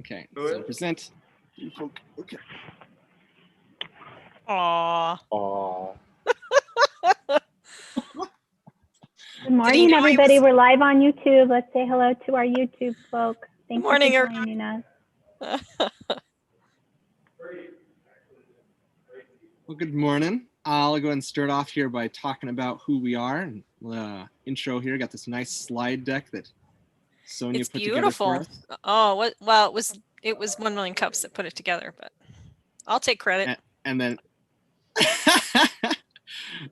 Okay, so present. Okay. Aww. Aw. Good morning, everybody. We're live on YouTube. Let's say hello to our YouTube folks. Thank you for joining us. Well, good morning. I'll go ahead and start off here by talking about who we are. And intro here, got this nice slide deck that Sonia put together for us. Oh, well, it was 1 Million Cups that put it together, but I'll take credit. And then that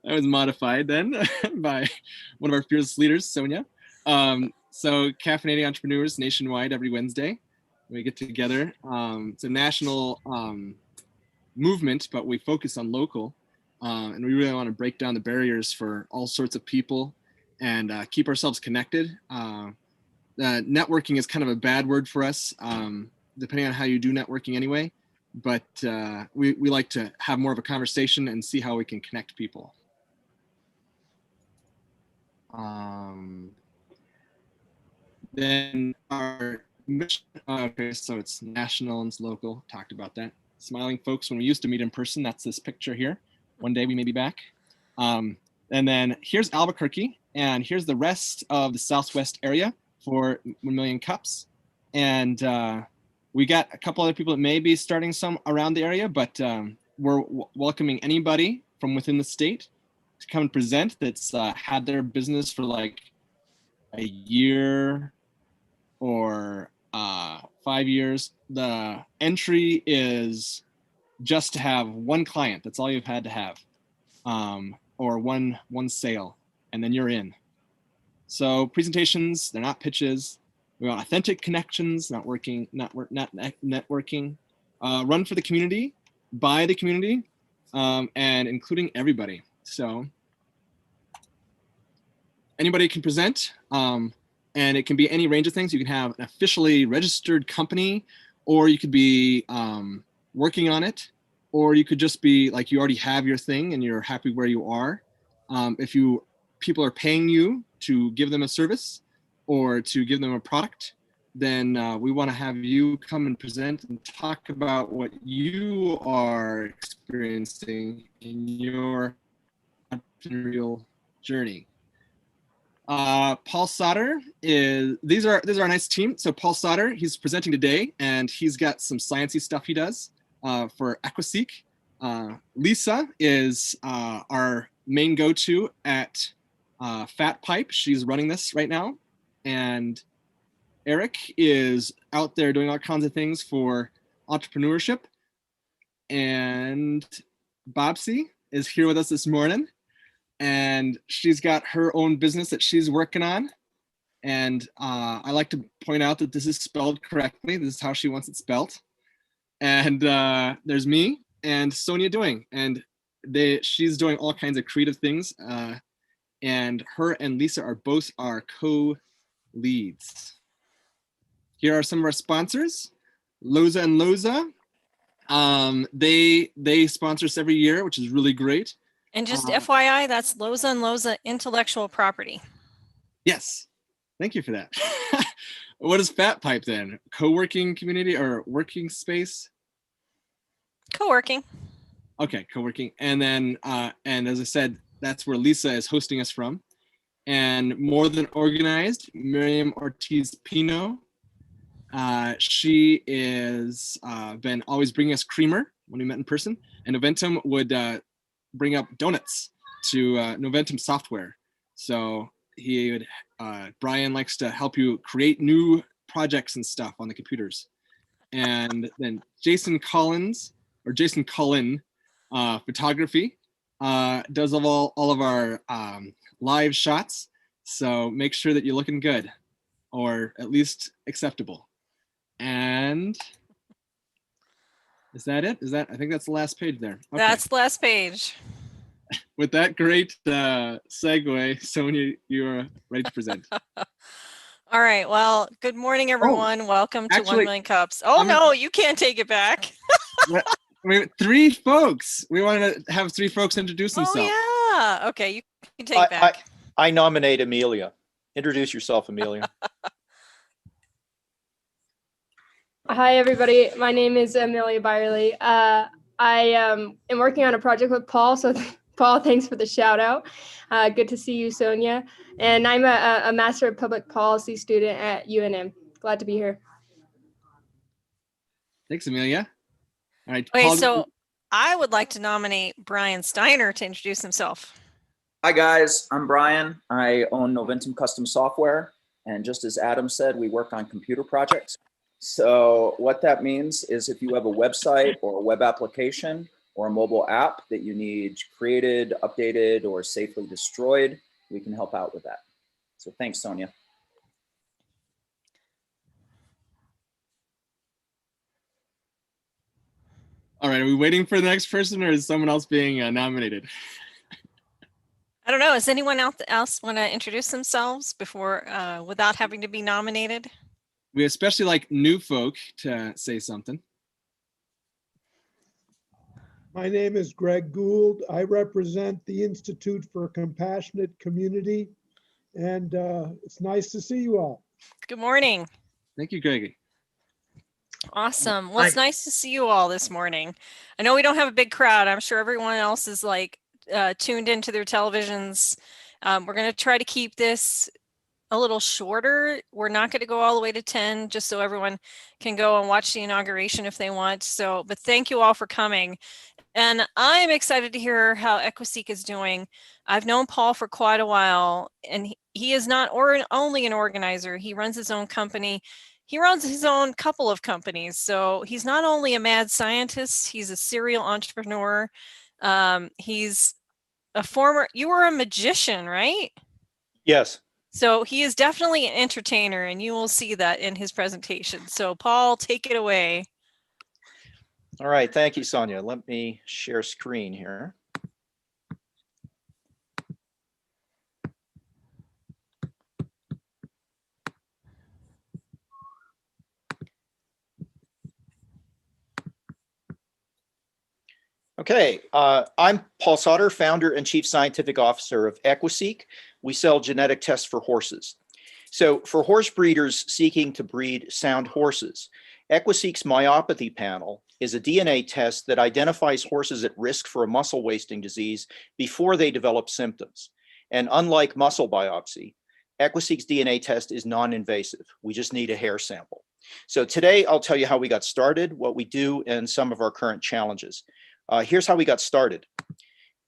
was modified then by one of our fearless leaders, Sonia. So caffeinating entrepreneurs nationwide every Wednesday. We get together. It's a national movement, but we focus on local. And we really want to break down the barriers for all sorts of people and keep ourselves connected. Networking is kind of a bad word for us, depending on how you do networking anyway. But we like to have more of a conversation and see how we can connect people. Then our mission, okay, so it's national and it's local, talked about that. Smiling folks when we used to meet in person, that's this picture here. One day we may be back. And then here's Albuquerque, and here's the rest of the Southwest area for 1 Million Cups. And we got a couple other people that may be starting some around the area, but we're welcoming anybody from within the state to come and present that's had their business for like a year or 5 years. The entry is just to have one client. That's all you've had to have, or one sale, and then you're in. So presentations, they're not pitches. We want authentic connections, not networking. Run for the community, by the community, and including everybody. So anybody can present, and it can be any range of things. You can have an officially registered company, or you could be working on it, or you could just be like you already have your thing and you're happy where you are. If people are paying you to give them a service or to give them a product, then we want to have you come and present and talk about what you are experiencing in your entrepreneurial journey. Paul Szauter these are our nice team. So Paul Szauter, he's presenting today, and he's got some sciencey stuff he does for EquiSeq. Lisa is our main go-to at Fat Pipe. She's running this right now. And Eric is out there doing all kinds of things for entrepreneurship. And Bobsy is here with us this morning. And she's got her own business that she's working on. And I like to point out that this is spelled correctly. This is how she wants it spelled. And there's me and Sonia doing. And she's doing all kinds of creative things. And her and Lisa are both our co-leads. Here are some of our sponsors, Loza and Loza. They sponsor us every year, which is really great. And just FYI, that's Loza and Loza Intellectual Property. Yes, thank you for that. What is Fat Pipe then? Co-working community or working space? Co-working. Okay, co-working. And then, and as I said, that's where Lisa is hosting us from. And More Than Organized, Miriam Ortiz Pino. She is been always bringing us creamer when we met in person. And Noventum would bring up donuts to Noventum software. So he would, Brian likes to help you create new projects and stuff on the computers. And then Jason Cullen, photography, does all of our live shots. So make sure that you're looking good, or at least acceptable. And is that it? I think that's the last page there. Okay. That's the last page. With that great segue, Sonia, you are ready to present. All right. Well, good morning, everyone. Welcome to 1 Million Cups. Oh, no, you can't take it back. Three folks. We wanted to have three folks introduce themselves. Oh, yeah. Okay, you can take it back. I nominate Amelia. Introduce yourself, Amelia. Hi, everybody. My name is Amelia Byerly. I am working on a project with Paul. So Paul, thanks for the shout out. Good to see you, Sonia. And I'm a Master of Public Policy student at UNM. Glad to be here. Thanks, Amelia. All right. Okay, Paul, so I would like to nominate Brian Steiner to introduce himself. Hi guys, I'm Brian. I own 1MCABQ Custom Software, and just as Adam said, we work on computer projects. So what that means is if you have a website or a web application or a mobile app that you need created, updated, or safely destroyed, we can help out with that. So thanks, Sonia. all right, are we waiting for the next person, or is someone else being nominated? I don't know. Does anyone else want to introduce themselves before, without having to be nominated? We especially like new folk to say something. My name is Greg Gould. I represent the Institute for a Compassionate Community, and it's nice to see you all. Good morning. Thank you, Greggy. Awesome. Well, it's nice to see you all this morning. I know we don't have a big crowd. I'm sure everyone else is like tuned into their televisions. We're going to try to keep this a little shorter. We're not going to go all the way to 10, just so everyone can go and watch the inauguration if they want. So, but thank you all for coming. And I'm excited to hear how EquiSeq is doing. I've known Paul for quite a while, and he is not only an organizer. He runs his own company. He runs his own couple of companies. So he's not only a mad scientist, he's a serial entrepreneur. He's you were a magician, right? Yes. So he is definitely an entertainer, and you will see that in his presentation. So Paul, take it away. All right. Thank you, Sonia. Let me share screen here. Okay, I'm Paul Szauter, founder and chief scientific officer of EquiSeq. We sell genetic tests for horses. So for horse breeders seeking to breed sound horses, EquiSeq's myopathy panel is a DNA test that identifies horses at risk for a muscle wasting disease before they develop symptoms. And unlike muscle biopsy, EquiSeq's DNA test is non-invasive. We just need a hair sample. So today I'll tell you how we got started, what we do, and some of our current challenges. Here's how we got started.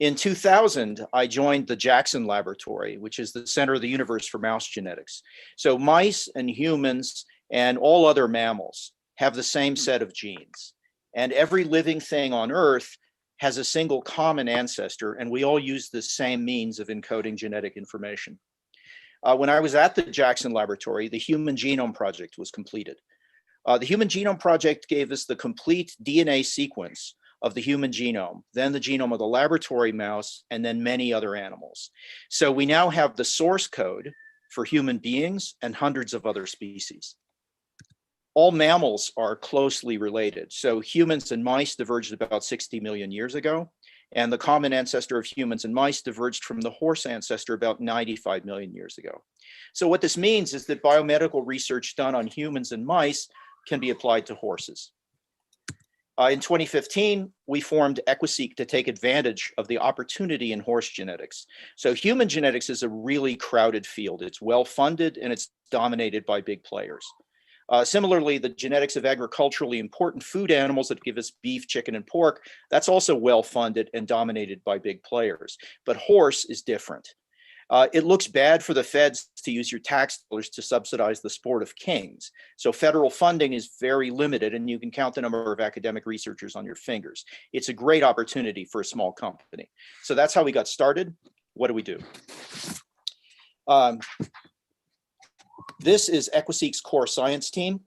In 2000, I joined the Jackson Laboratory, which is the center of the universe for mouse genetics. So mice and humans and all other mammals have the same set of genes. And every living thing on Earth has a single common ancestor, and we all use the same means of encoding genetic information. When I was at the Jackson Laboratory, the Human Genome Project was completed. The Human Genome Project gave us the complete DNA sequence of the human genome, then the genome of the laboratory mouse, and then many other animals. So we now have the source code for human beings and hundreds of other species. All mammals are closely related. So humans and mice diverged about 60 million years ago, and the common ancestor of humans and mice diverged from the horse ancestor about 95 million years ago. So what this means is that biomedical research done on humans and mice can be applied to horses. In 2015, we formed EquiSeq to take advantage of the opportunity in horse genetics. So human genetics is a really crowded field. It's well-funded and it's dominated by big players. Similarly, the genetics of agriculturally important food animals that give us beef, chicken, and pork, that's also well-funded and dominated by big players. But horse is different. It looks bad for the feds to use your tax dollars to subsidize the sport of kings. So federal funding is very limited, and you can count the number of academic researchers on your fingers. It's a great opportunity for a small company. So that's how we got started. What do? This is EquiSeq's core science team.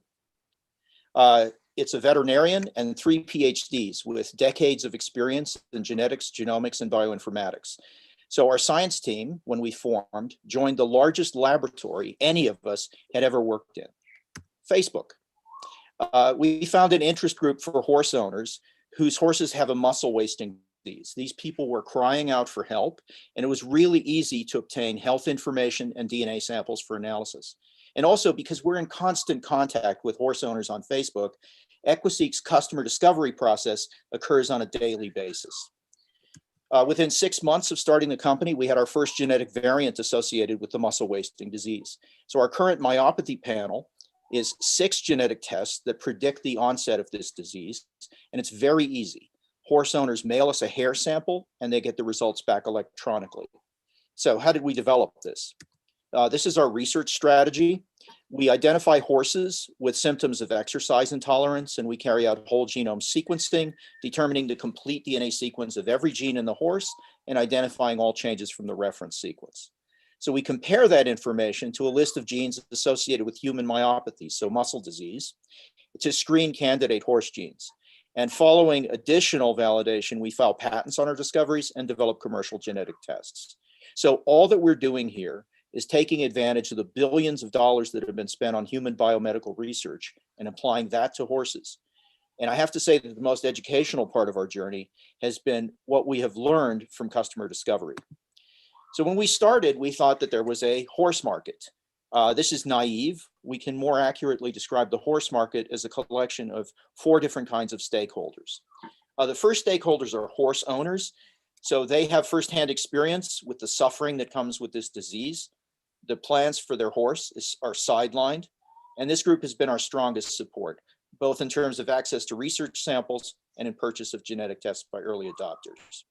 It's a veterinarian and 3 PhDs with decades of experience in genetics, genomics, and bioinformatics. So our science team, when we formed, joined the largest laboratory any of us had ever worked in, Facebook. We found an interest group for horse owners whose horses have a muscle wasting disease. These people were crying out for help, and it was really easy to obtain health information and DNA samples for analysis. And also, because we're in constant contact with horse owners on Facebook, EquiSeq's customer discovery process occurs on a daily basis. Within 6 months of starting the company, we had our first genetic variant associated with the muscle wasting disease. So our current myopathy panel is 6 genetic tests that predict the onset of this disease, and it's very easy. Horse owners mail us a hair sample, and they get the results back electronically. So how did we develop this? This is our research strategy. We identify horses with symptoms of exercise intolerance, and we carry out whole genome sequencing, determining the complete DNA sequence of every gene in the horse and identifying all changes from the reference sequence. So we compare that information to a list of genes associated with human myopathy, so muscle disease, to screen candidate horse genes. And following additional validation, we file patents on our discoveries and develop commercial genetic tests. So all that we're doing here is taking advantage of the billions of dollars that have been spent on human biomedical research and applying that to horses. And I have to say that the most educational part of our journey has been what we have learned from customer discovery. So when we started, we thought that there was a horse market. This is naive. We can more accurately describe the horse market as a collection of 4 different kinds of stakeholders. The first stakeholders are horse owners. So they have firsthand experience with the suffering that comes with this disease. The plans for their horse are sidelined, and this group has been our strongest support, both in terms of access to research samples and in purchase of genetic tests by early adopters.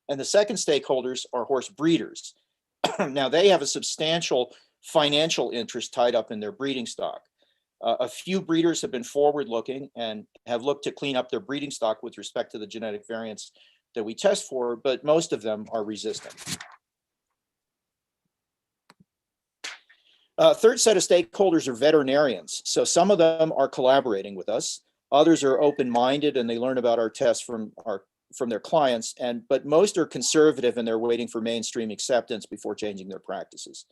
And the second stakeholders are horse breeders. Now they have a substantial financial interest tied up in their breeding stock. A few breeders have been forward-looking and have looked to clean up their breeding stock with respect to the genetic variants that we test for, but most of them are resistant. Third set of stakeholders are veterinarians. So some of them are collaborating with us. Others are open-minded and they learn about our tests from their clients, but most are conservative and they're waiting for mainstream acceptance before changing their practices.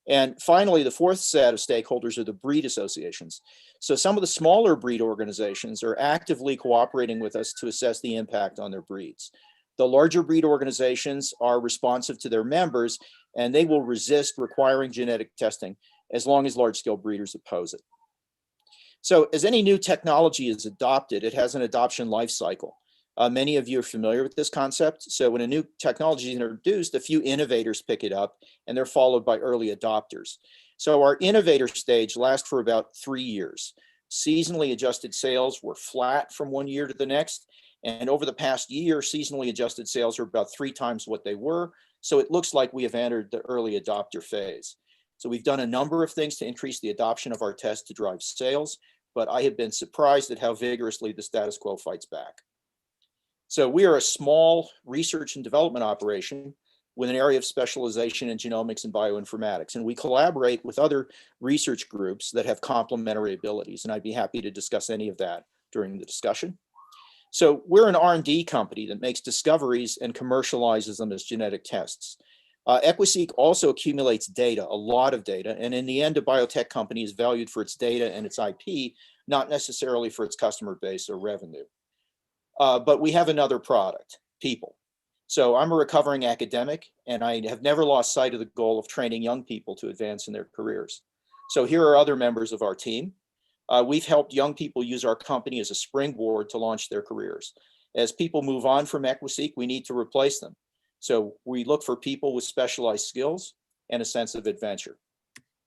And finally, the fourth set of stakeholders are the breed associations. So some of the smaller breed organizations are actively cooperating with us to assess the impact on their breeds. The larger breed organizations are responsive to their members, and they will resist requiring genetic testing as long as large-scale breeders oppose it. So as any new technology is adopted, it has an adoption life cycle. Many of you are familiar with this concept. So when a new technology is introduced, a few innovators pick it up, and they're followed by early adopters. So our innovator stage lasts for about 3 years. Seasonally adjusted sales were flat from one year to the next. And over the past year, seasonally adjusted sales are about 3 times what they were. So it looks like we have entered the early adopter phase. So we've done a number of things to increase the adoption of our test to drive sales, but I have been surprised at how vigorously the status quo fights back. So we are a small research and development operation with an area of specialization in genomics and bioinformatics. And we collaborate with other research groups that have complementary abilities. And I'd be happy to discuss any of that during the discussion. So we're an R&D company that makes discoveries and commercializes them as genetic tests. EquiSeq also accumulates data, a lot of data. And in the end, a biotech company is valued for its data and its IP, not necessarily for its customer base or revenue. But we have another product, people. So I'm a recovering academic, and I have never lost sight of the goal of training young people to advance in their careers. So here are other members of our team. We've helped young people use our company as a springboard to launch their careers. As people move on from EquiSeq, we need to replace them. So we look for people with specialized skills and a sense of adventure.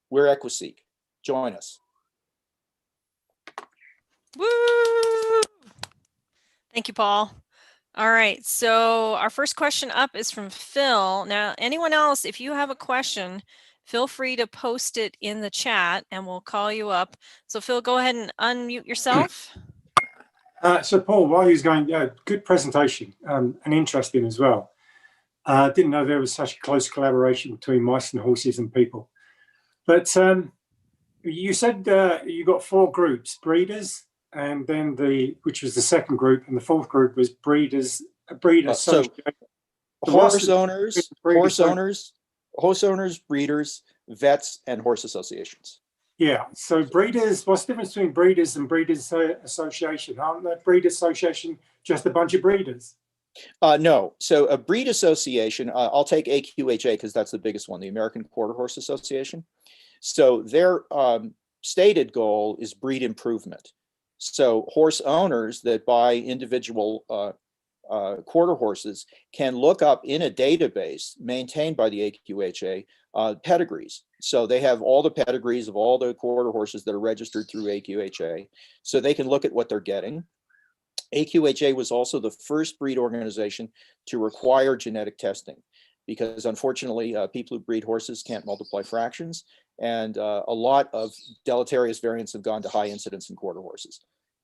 We're EquiSeq. Join us. Woo! Thank you, Paul. All right, so our first question up is from Phil. Now, anyone else, if you have a question, feel free to post it in the chat and we'll call you up. So Phil, go ahead and unmute yourself. So Paul, while he was going, good presentation and interesting as well. Didn't know there was such close collaboration between mice and horses and people. But you said you got 4 groups, breeders, and then which was the second group, and the fourth group was breeders. So horse owners, breeders, vets, and horse associations. Yeah. So breeders, what's the difference between breeders and breeders association? Aren't the breeders association just a bunch of breeders? No. So a breed association, I'll take AQHA because that's the biggest one, the American Quarter Horse Association. So their stated goal is breed improvement. So horse owners that buy individual quarter horses can look up in a database maintained by the AQHA pedigrees. So they have all the pedigrees of all the quarter horses that are registered through AQHA. So they can look at what they're getting. AQHA was also the first breed organization to require genetic testing because unfortunately people who breed horses can't multiply fractions, and a lot of deleterious variants have gone to high incidence in quarter horses.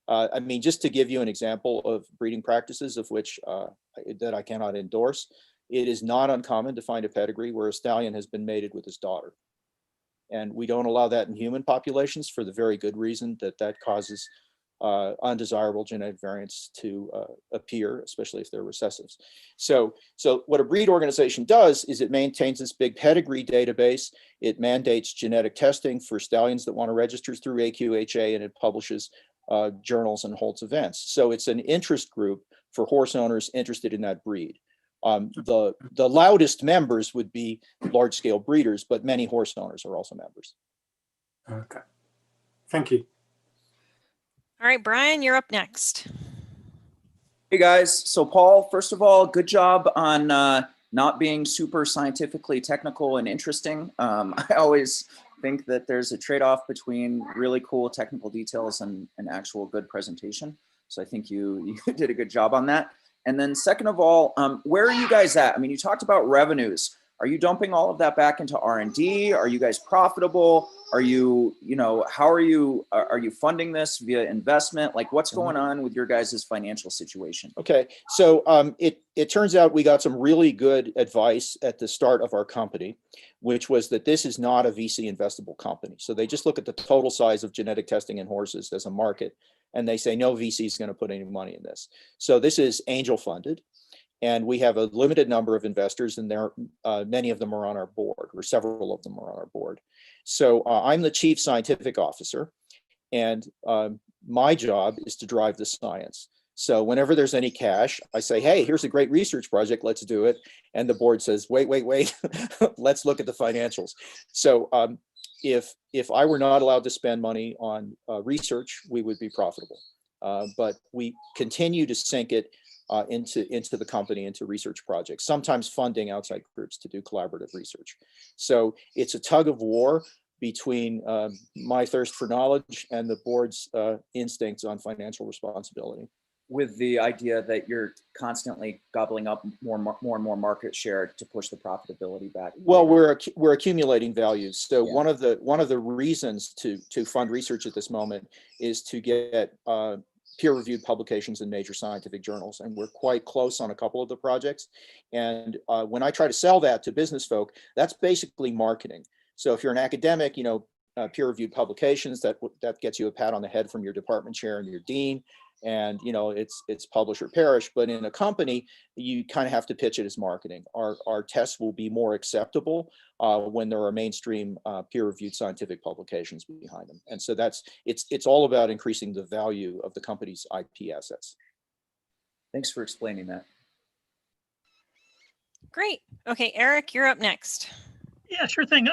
I mean, just to give you an example of breeding practices of which that I cannot endorse, it is not uncommon to find a pedigree where a stallion has been mated with his daughter. And we don't allow that in human populations for the very good reason that that causes undesirable genetic variants to appear, especially if they're recessives. So what a breed organization does is it maintains this big pedigree database. It mandates genetic testing for stallions that want to register through AQHA, and it publishes journals and holds events. So it's an interest group for horse owners interested in that breed. The loudest members would be large-scale breeders, but many horse owners are also members. Okay, thank you. All right, Brian, you're up next. Hey guys, so Paul, first of all, good job on not being super scientifically technical and interesting. I always think that there's a trade-off between really cool technical details and an actual good presentation. So I think you did a good job on that. And then second of all, where are you guys at? I mean, you talked about revenues. Are you dumping all of that back into R&D? Are you guys profitable? Are you, how are you funding this via investment? Like what's going on with your guys' financial situation? Okay, so it turns out we got some really good advice at the start of our company, which was that this is not a VC investable company. So they just look at the total size of genetic testing in horses as a market, and they say no VC is going to put any money in this. So this is angel funded. And we have a limited number of investors, and many of them are on our board, or several of them are on our board. So I'm the chief scientific officer, and my job is to drive the science. So whenever there's any cash, I say, hey, here's a great research project, let's do it. And the board says, wait, let's look at the financials. So if I were not allowed to spend money on research, we would be profitable. But we continue to sink it into the company, into research projects, sometimes funding outside groups to do collaborative research. So it's a tug of war between my thirst for knowledge and the board's instincts on financial responsibility. With the idea that you're constantly gobbling up more and more market share to push the profitability back. Well, we're accumulating values. So Yeah. one of the reasons to fund research at this moment is to get peer-reviewed publications in major scientific journals, and we're quite close on a couple of the projects. And when I try to sell that to business folk, that's basically marketing. So if you're an academic, peer-reviewed publications, that gets you a pat on the head from your department chair and your dean, and it's publish or perish. But in a company, you kind of have to pitch it as marketing. Our tests will be more acceptable when there are mainstream peer-reviewed scientific publications behind them. And so it's all about increasing the value of the company's IP assets. Thanks for explaining that. Great. Okay, Eric, you're up next. Yeah, sure thing.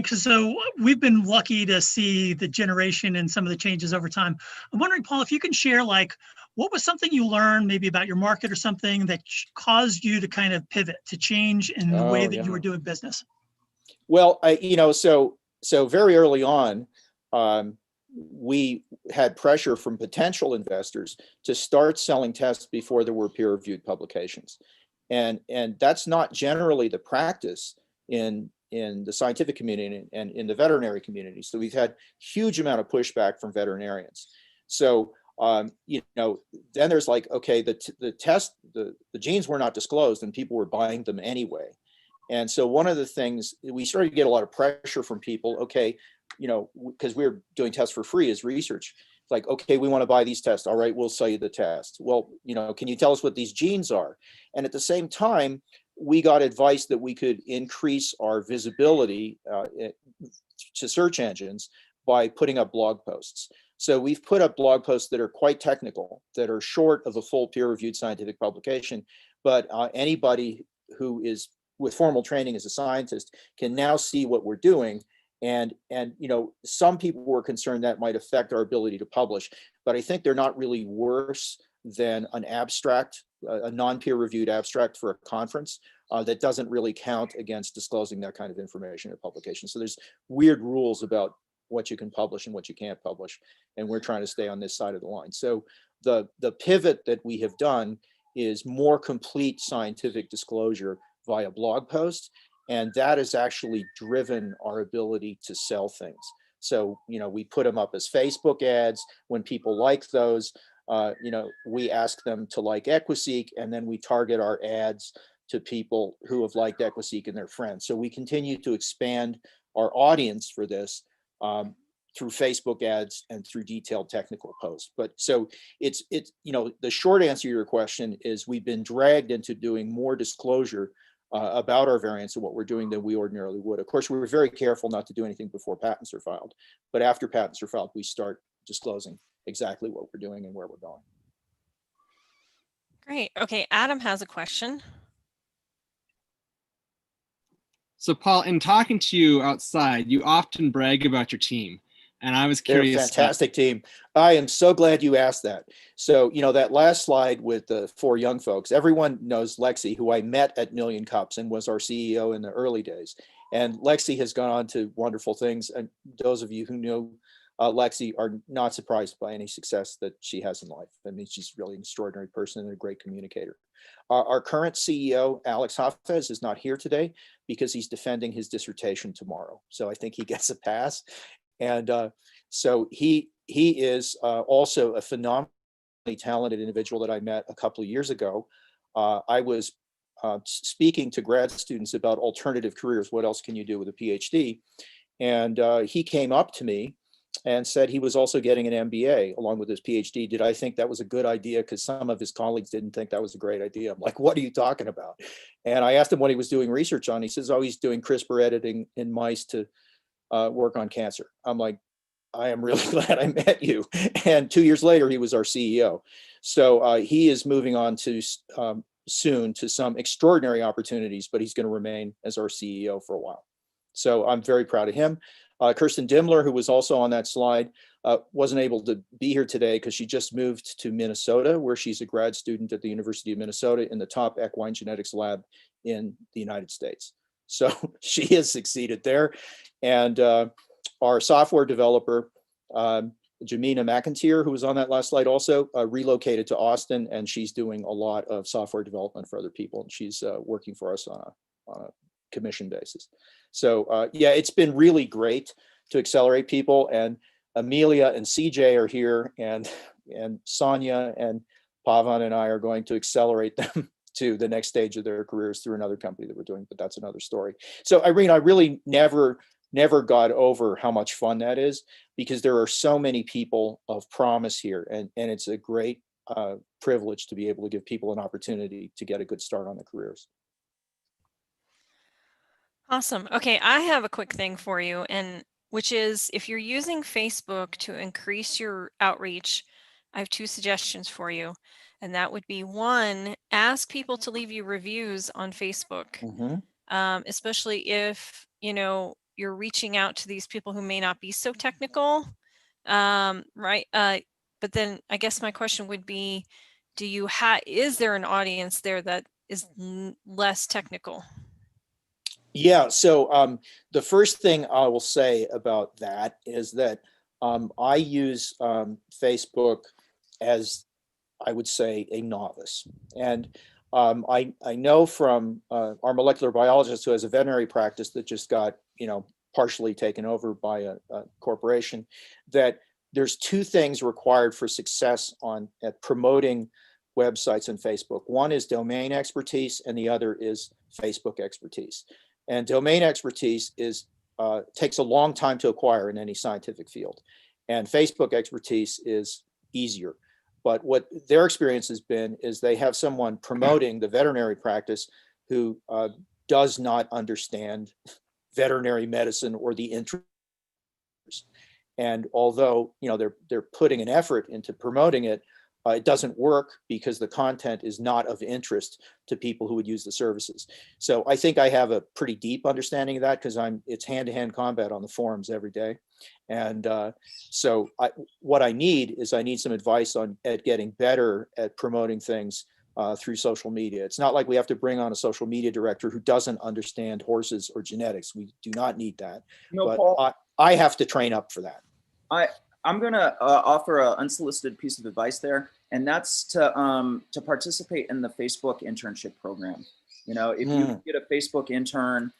So we've been lucky to see the generation and some of the changes over time. I'm wondering, Paul, if you can share, what was something you learned maybe about your market or something that caused you to kind of pivot, to change in the way that you were doing business? Well, so very early on, we had pressure from potential investors to start selling tests before there were peer-reviewed publications. And that's not generally the practice in the scientific community and in the veterinary community. So we've had huge amount of pushback from veterinarians. So, then there's okay, the genes were not disclosed and people were buying them anyway. And so one of the things we started to get a lot of pressure from people, okay, because we were doing tests for free as research. It's like, okay, we want to buy these tests. All right, we'll sell you the test. Well, can you tell us what these genes are? And at the same time, we got advice that we could increase our visibility to search engines by putting up blog posts. So we've put up blog posts that are quite technical, that are short of a full peer-reviewed scientific publication, but anybody who is with formal training as a scientist can now see what we're doing. And some people were concerned that might affect our ability to publish, but I think they're not really worse than an abstract, a non-peer reviewed abstract for a conference that doesn't really count against disclosing that kind of information in publication. So there's weird rules about what you can publish and what you can't publish, and we're trying to stay on this side of the line. So the pivot that we have done is more complete scientific disclosure via blog post, and that has actually driven our ability to sell things. So we put them up as Facebook ads. When people like those, we ask them to like EquiSeq, and then we target our ads to people who have liked EquiSeq and their friends. So we continue to expand our audience for this through Facebook ads and through detailed technical posts. But so it's the short answer to your question is we've been dragged into doing more disclosure about our variants and what we're doing than we ordinarily would. Of course, we were very careful not to do anything before patents are filed, but after patents are filed, we start disclosing exactly what we're doing and where we're going. Great. Okay, Adam has a question. So Paul, in talking to you outside, you often brag about your team. And I was curious. They're a fantastic team. I am so glad you asked that. So, that last slide with the 4 young folks, everyone knows Lexi, who I met at Million Cups and was our CEO in the early days. And Lexi has gone on to wonderful things. And those of you who know Lexi are not surprised by any success that she has in life. I mean, she's really an extraordinary person and a great communicator. Our current CEO, Alex Hafez, is not here today because he's defending his dissertation tomorrow. So I think he gets a pass. And so he is also a phenomenally talented individual that I met a couple of years ago. I was speaking to grad students about alternative careers. What else can you do with a PhD? And he came up to me and said he was also getting an MBA along with his PhD. Did I think that was a good idea? Because some of his colleagues didn't think that was a great idea. I'm like, what are you talking about? And I asked him what he was doing research on. He says, oh, he's doing CRISPR editing in mice to work on cancer. I'm like, I am really glad I met you. And 2 years later, he was our CEO. So he is moving on to soon to some extraordinary opportunities, but he's going to remain as our CEO for a while. So I'm very proud of him. Kirsten Dimmler, who was also on that slide, wasn't able to be here today because she just moved to Minnesota, where she's a grad student at the University of Minnesota in the top equine genetics lab in the United States. So she has succeeded there. And our software developer, Jamina McIntyre, who was on that last slide, also relocated to Austin, and she's doing a lot of software development for other people. And she's working for us on a commission basis. So yeah, it's been really great to accelerate people. And Amelia and CJ are here, and Sonia and Pavan and I are going to accelerate them to the next stage of their careers through another company that we're doing, but that's another story. So Irene, I really never got over how much fun that is, because there are so many people of promise here, and it's a great privilege to be able to give people an opportunity to get a good start on their careers. Awesome. Okay, I have a quick thing for you, and which is if you're using Facebook to increase your outreach, I have 2 suggestions for you. And that would be 1, ask people to leave you reviews on Facebook, especially if, you're reaching out to these people who may not be so technical, right? But then I guess my question would be, is there an audience there that is less technical? Yeah, so the first thing I will say about that is that I use Facebook as, I would say, a novice. And I know from our molecular biologist who has a veterinary practice that just got, partially taken over by a corporation, that there's 2 things required for success at promoting websites on Facebook. One is domain expertise, and the other is Facebook expertise. And domain expertise takes a long time to acquire in any scientific field. And Facebook expertise is easier. But what their experience has been is they have someone promoting the veterinary practice who does not understand veterinary medicine or the interest. And although they're putting an effort into promoting it, it doesn't work because the content is not of interest to people who would use the services. So I think I have a pretty deep understanding of that because it's hand-to-hand combat on the forums every day. And so what I need some advice at getting better at promoting things through social media. It's not like we have to bring on a social media director who doesn't understand horses or genetics. We do not need that. No, but Paul, I have to train up for that. I'm going to offer an unsolicited piece of advice there, and that's to participate in the Facebook internship program. You know, if you get a Facebook intern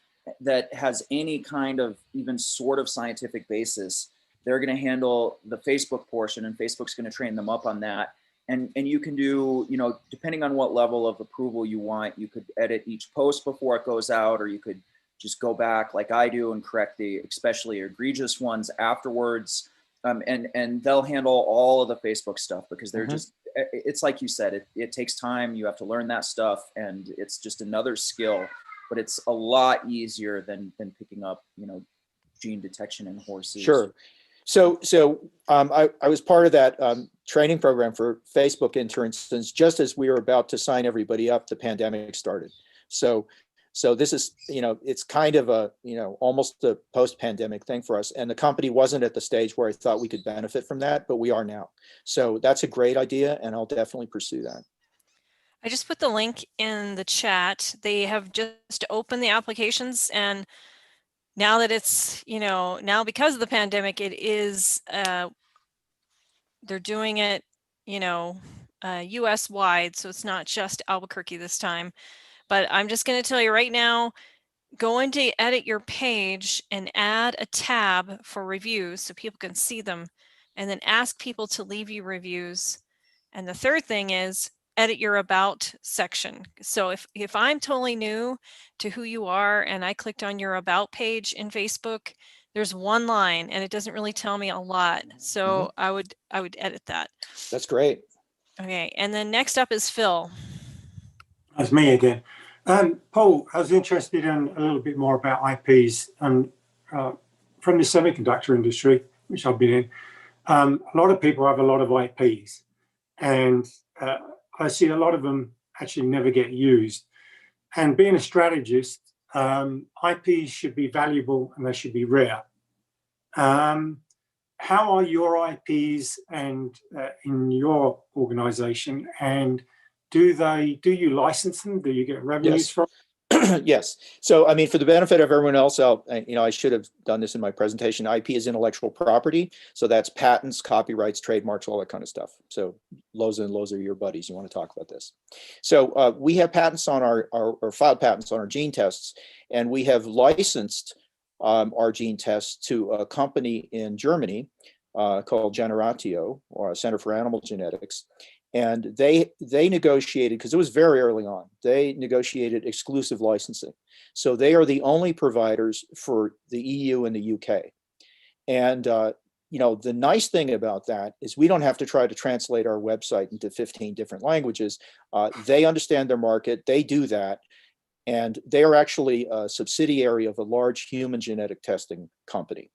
that has any kind of even sort of scientific basis, they're going to handle the Facebook portion, and Facebook's going to train them up on that. And you can do, you know, depending on what level of approval you want, you could edit each post before it goes out, or you could just go back like I do and correct the especially egregious ones afterwards. And they'll handle all of the Facebook stuff because they're just, it's like you said, it takes time. You have to learn that stuff, and it's just another skill, but it's a lot easier than picking up, you know, gene detection in horses. Sure. So I was part of that training program for Facebook interns just as we were about to sign everybody up, the pandemic started. So this is, you know, it's kind of a, you know, almost a post-pandemic thing for us. And the company wasn't at the stage where I thought we could benefit from that, but we are now. So that's a great idea, and I'll definitely pursue that. I just put the link in the chat. They have just opened the applications, and now that it's, you know, now because of the pandemic, it is, they're doing it, you know, US wide. So it's not just Albuquerque this time. But I'm just going to tell you right now, go in to edit your page and add a tab for reviews so people can see them, and then ask people to leave you reviews. And the third thing is edit your about section. So if I'm totally new to who you are and I clicked on your about page in Facebook, there's one line and it doesn't really tell me a lot. So I would edit that. That's great. Okay, and then next up is Phil. That's me again. Paul, I was interested in a little bit more about IPs, and from the semiconductor industry, which I've been in, a lot of people have a lot of IPs, and I see a lot of them actually never get used. And being a strategist, IPs should be valuable and they should be rare. How are your IPs and in your organization, and do you license them? Do you get revenues from? Yes. So, I mean, for the benefit of everyone else, I should have done this in my presentation. IP is intellectual property. So that's patents, copyrights, trademarks, all that kind of stuff. So Loza and Loza are your buddies. You want to talk about this. So we have patents on our filed patents on our gene tests, and we have licensed our gene tests to a company in Germany called Generatio, or Center for Animal Genetics. And they negotiated, because it was very early on, they negotiated exclusive licensing. So they are the only providers for the EU and the UK. And you know, the nice thing about that is we don't have to try to translate our website into 15 different languages. They understand their market, they do that. And they are actually a subsidiary of a large human genetic testing company.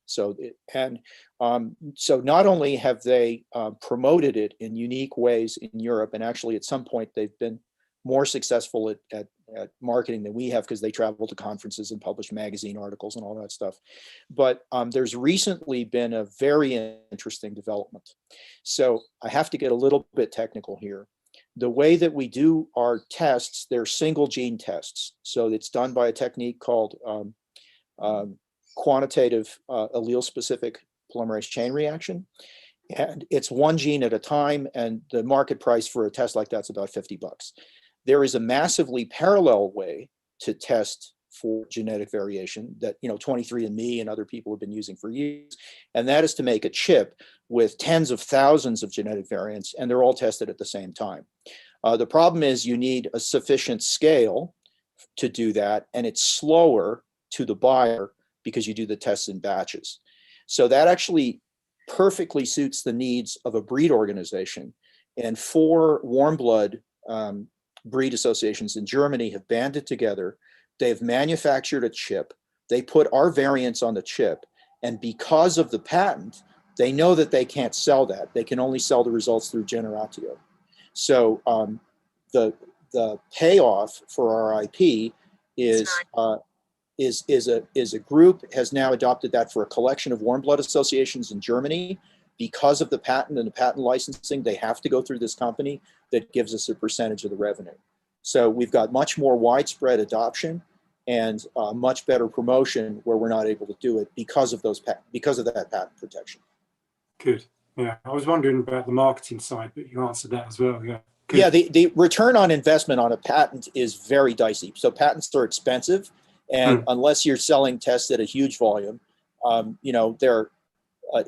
So, so not only have they promoted it in unique ways in Europe, and actually at some point they've been more successful at marketing than we have because they travel to conferences and publish magazine articles and all that stuff. But there's recently been a very interesting development. So I have to get a little bit technical here. The way that we do our tests, they're single gene tests. So it's done by a technique called quantitative allele-specific polymerase chain reaction. And it's one gene at a time, and the market price for a test like that's about $50. There is a massively parallel way to test for genetic variation that 23andMe and other people have been using for years, and that is to make a chip with tens of thousands of genetic variants, and they're all tested at the same time. The problem is you need a sufficient scale to do that, and it's slower to the buyer because you do the tests in batches. So that actually perfectly suits the needs of a breed organization. And 4 warm blood breed associations in Germany have banded together. They've manufactured a chip. They put our variants on the chip. And because of the patent, They know that they can't sell that. They can only sell the results through Generatio. So the payoff for our IP is a group has now adopted that for a collection of warm blood associations in Germany. Because of the patent and the patent licensing, they have to go through this company that gives us a percentage of the revenue. So we've got much more widespread adoption and much better promotion where we're not able to do it because of that patent protection. Good. Yeah, I was wondering about the marketing side, but you answered that as well. Yeah. Good. Yeah, the return on investment on a patent is very dicey. So patents are expensive, and unless you're selling tests at a huge volume, you know,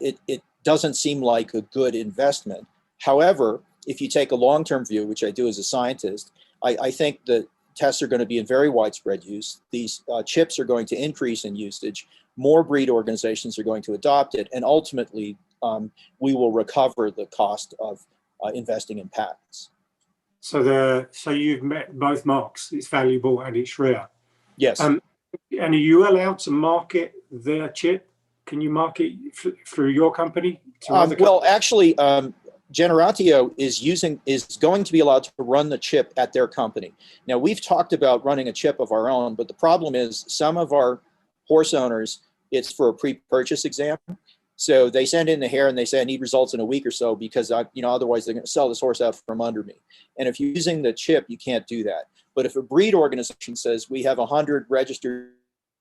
it doesn't seem like a good investment. However, if you take a long-term view, which I do as a scientist, I think that tests are going to be in very widespread use. These chips are going to increase in usage. More breed organizations are going to adopt it, and ultimately, we will recover the cost of investing in patents. So you've met both marks. It's valuable and it's rare. Yes. And are you allowed to market the chip? Can you market through your company? Well, actually, Generatio is going to be allowed to run the chip at their company. Now, we've talked about running a chip of our own, but the problem is some of our horse owners, it's for a pre-purchase exam. So they send in the hair and they say, I need results in a week or so because otherwise they're going to sell this horse out from under me. And if you're using the chip, you can't do that. But if a breed organization says we have 100 registered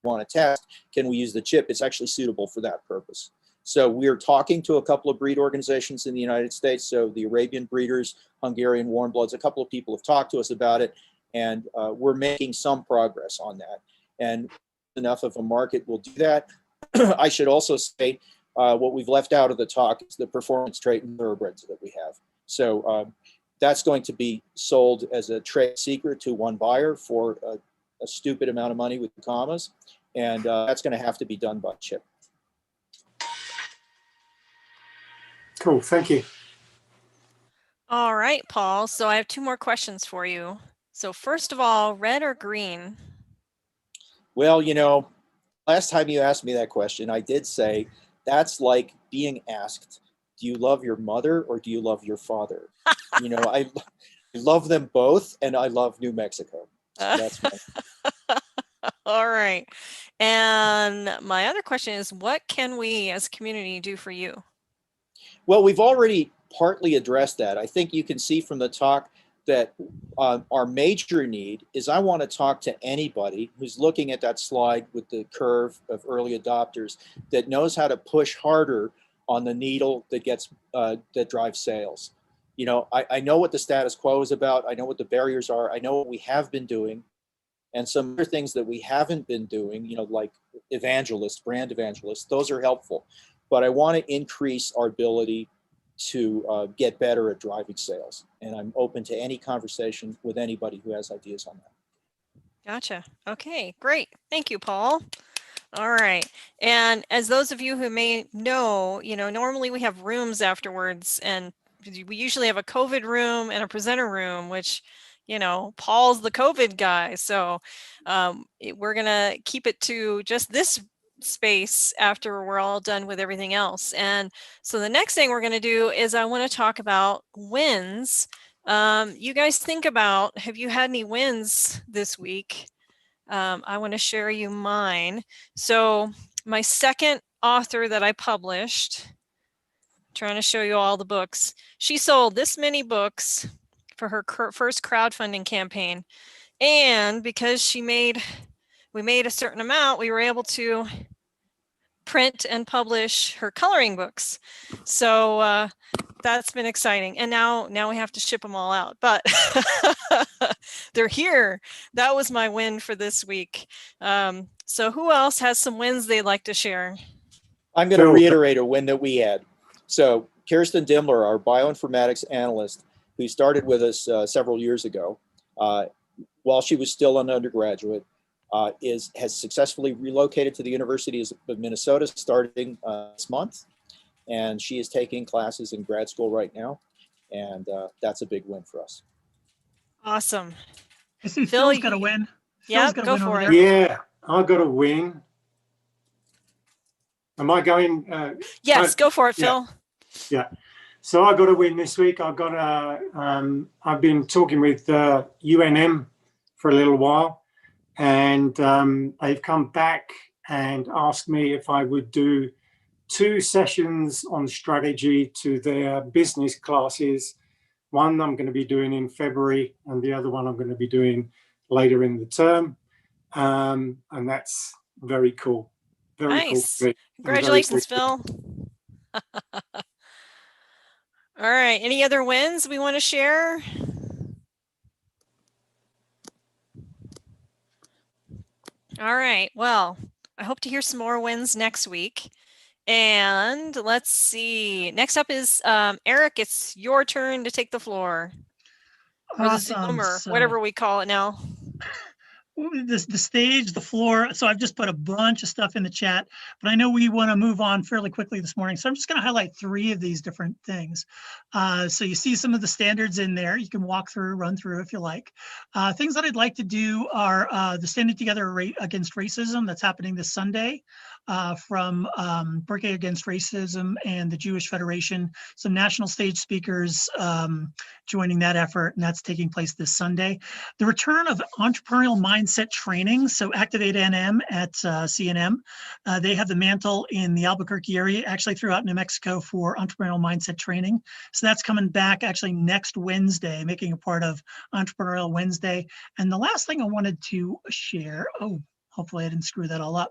want to test, can we use the chip? It's actually suitable for that purpose. So we're talking to a couple of breed organizations in the United States. So the Arabian breeders, Hungarian warm bloods, a couple of people have talked to us about it, and we're making some progress on that. And enough of a market will do that. I should also say what we've left out of the talk is the performance trait and thoroughbreds that we have. So that's going to be sold as a trade secret to one buyer for a stupid amount of money with the commas, and that's going to have to be done by chip. Cool, thank you. All right, Paul. So I have two more questions for you. So first of all, red or green? Well, you know, last time you asked me that question, I did say that's like being asked, do you love your mother or do you love your father? You know, I love them both, and I love New Mexico. So that's my... All right. And my other question is, what can we as a community do for you? Well, we've already partly addressed that. I think you can see from the talk that our major need is I want to talk to anybody who's looking at that slide with the curve of early adopters that knows how to push harder on the needle that gets that drives sales. You know, I know what the status quo is about. I know what the barriers are. I know what we have been doing, and some other things that we haven't been doing, you know, like evangelists, brand evangelists, those are helpful. But I want to increase our ability to get better at driving sales. And I'm open to any conversation with anybody who has ideas on that. Gotcha. Okay, great. Thank you, Paul. All right. And as those of you who may know, you know, normally we have rooms afterwards, and we usually have a COVID room and a presenter room, which, you know, Paul's the COVID guy. So we're going to keep it to just this space after we're all done with everything else. And so the next thing we're going to do is I want to talk about wins. You guys think about, have you had any wins this week? I want to share you mine. So my second author that I published, trying to show you all the books, she sold this many books for her first crowdfunding campaign. And because we made a certain amount, we were able to print and publish her coloring books. So that's been exciting. And now we have to ship them all out, but they're here. That was my win for this week. So who else has some wins they'd like to share? I'm going to reiterate a win that we had. So Kirsten Dimmler, our bioinformatics analyst, who started with us several years ago, while she was still an undergraduate, has successfully relocated to the University of Minnesota starting this month. And she is taking classes in grad school right now. And that's a big win for us. Awesome. I see Phil's got a win. Yeah, go for it. Yeah, I got a win. Am I going? Yes, go for it, yeah. Phil. Yeah. So I got a win this week. I've been talking with UNM for a little while, and they've come back and asked me if I would do 2 sessions on strategy to their business classes. One I'm going to be doing in February, and the other one I'm going to be doing later in the term. And that's very cool. Very Nice. cool. Congratulations, Phil. All right. Any other wins we want to share? All right. Well, I hope to hear some more wins next week. And let's see. Next up is Eric. It's your turn to take the floor. Or the Zoom, or whatever we call it now. The stage, the floor. So I've just put a bunch of stuff in the chat, but I know we want to move on fairly quickly this morning. So I'm just going to highlight 3 of these different things. So you see some of the standards in there. You can walk through, run through if you like. Things that I'd like to do are the Standing Together Against Racism that's happening this Sunday from Berkeley Against Racism and the Jewish Federation. Some national stage speakers joining that effort, and that's taking place this Sunday. The return of entrepreneurial mindset training. So Activate NM at CNM, they have the mantle in the Albuquerque area, actually throughout New Mexico, for entrepreneurial mindset training. So that's coming back actually next Wednesday, making a part of Entrepreneurial Wednesday. And the last thing I wanted to share, hopefully I didn't screw that all up.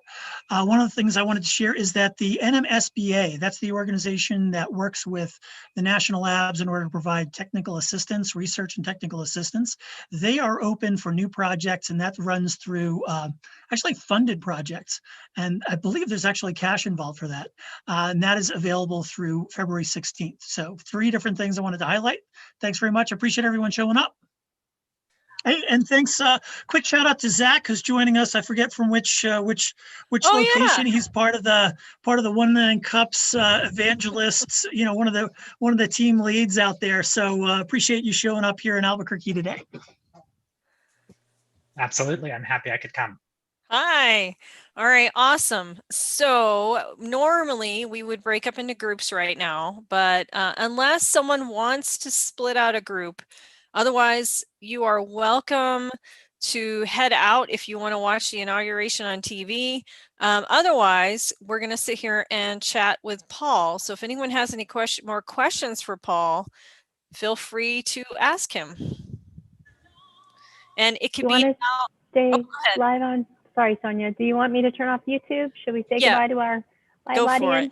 One of the things I wanted to share is that the NMSBA, that's the organization that works with the national labs in order to provide technical assistance, research and technical assistance. They are open for new projects, and that runs through actually funded projects. And I believe there's actually cash involved for that. And that is available through February 16th. So 3 different things I wanted to highlight. Thanks very much. I appreciate everyone showing up. Hey, and thanks. Quick shout out to Zach, who's joining us. I forget from which location. Yeah. He's part of the 1 Million Cups evangelists. You know, one of the team leads out there. So appreciate you showing up here in Albuquerque today. Absolutely, I'm happy I could come. Hi. All right, awesome. So normally we would break up into groups right now, but unless someone wants to split out a group. Otherwise, you are welcome to head out if you want to watch the inauguration on TV. Otherwise, we're going to sit here and chat with Paul. So if anyone has any more questions for Paul, feel free to ask him. And it could be about, stay live on. Sorry, Sonia. Do you want me to turn off YouTube? Should we say goodbye to our live audience? Go for it.